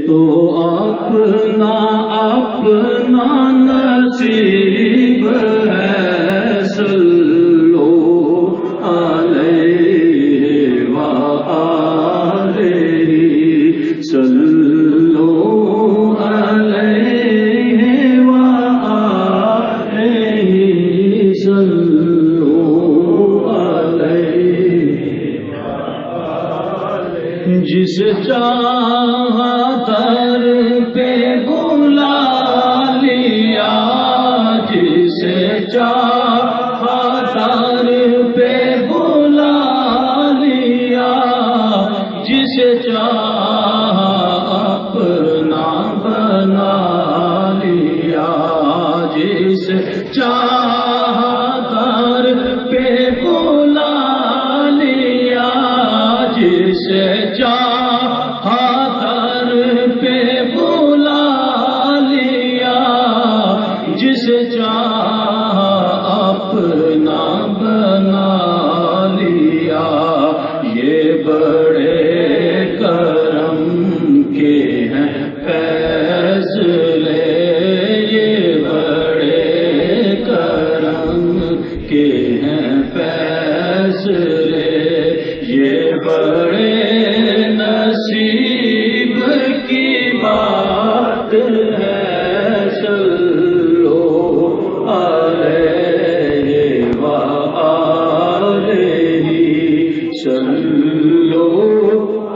تو اپنا اپنا نصیب ہے، صلو علیہ وآلہ، صلو علیہ وآلہ، صلو علیہ وآلہ۔ جس چاہا در پہ بلا لیا، جسے چاہا در پہ بلا لیا، جسے چاہا اپنا بنا لیا، جسے چاہا در پہ بلا لیا، جسے چاہا در پہ بلا لیا، جسے چاہا اپنا بنا لیا۔ یہ بڑے کرم کے ہیں فیصلے، یہ بڑے کرم کے ہیں فیصلے، یہ بڑے نصیب کی بات ہے، صلو علیہ وآلہ، صلو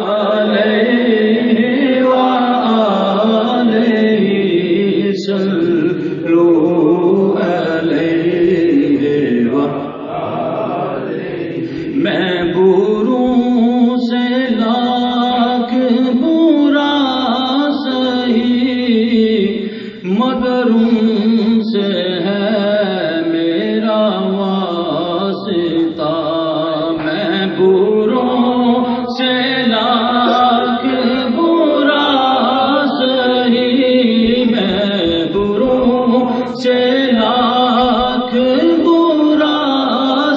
علیہ وآلہ، صلو علیہ وآلہ۔ میں بروں سے لاکھ برا سہی، مگر ان سے ہے میرا واسطہ۔ میں بروں سے لاکھ برا سہی، میں بروں سے لاکھ برا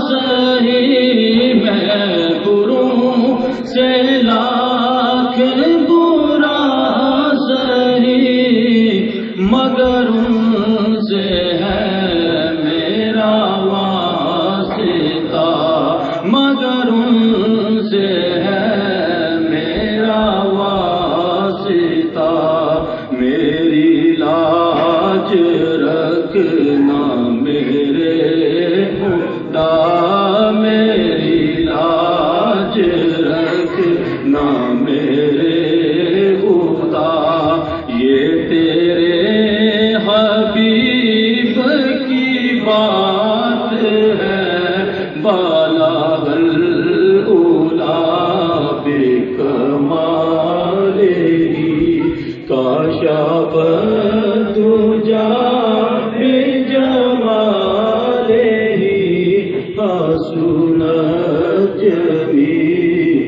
سہی، میں بروں سے لاکھ برا سہی، مگر ان سے ہے میرا واسطہ، مگر ان سے ہے میرا واسطہ۔ میری لاج رکھنا میرے خدا، میری لاج رکھنا میرے خدا، یہ تیرے حبیب کی بات ہے، بالغ الاولیٰ بکمالہ، کاشف الدجیٰ بجمالہ، حسنت جمیع